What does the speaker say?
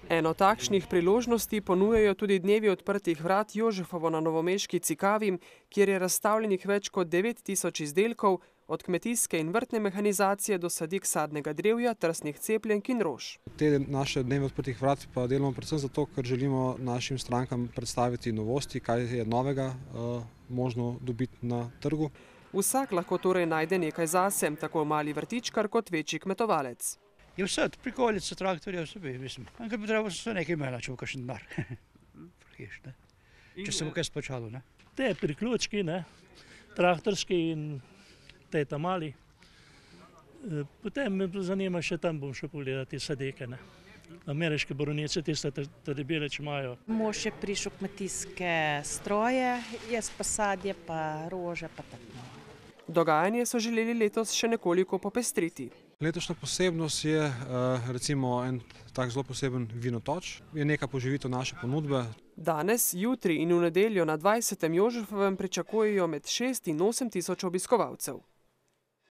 Eno takšnih priložnosti ponujajo tudi dnevi odprtih vrat Jožefovo na novomeški Cikavi, kjer je razstavljenih več kot 9000 izdelkov, od kmetijske in vrtne mehanizacije do sadik sadnega drevja, trsnih cepljenk in rož. Te naše dneve odprtih vrat pa delamo predvsem zato, ker želimo našim strankam predstaviti novosti, kaj je novega možno dobiti na trgu. Vsak lahko torej najde nekaj zase, tako mali vrtičkar kot večji kmetovalec. Je vse, od prikolice, traktorja, vse, mislim. Enkrat bi treba vse nekaj imela, če bo kakšen denar. Če se bo kaj spočalo, ne. Te priključki, ne, traktorski in te mali. Potem me zanima še tam bom še pogledati sadeke, ne. Ameriške borovnice, tiste debele, če imajo. Mož je prišel kmetijske stroje, jaz pa sadje, pa rože, pa tako. Dogajanje so želeli letos še nekoliko popestriti. Letošnja posebnost je recimo en tak zelo poseben vinotoč, je neka poživitev naše ponudbe. Danes, jutri in v nedeljo na 20. Jožefovem pričakujejo med 6 in 8 tisoč obiskovalcev.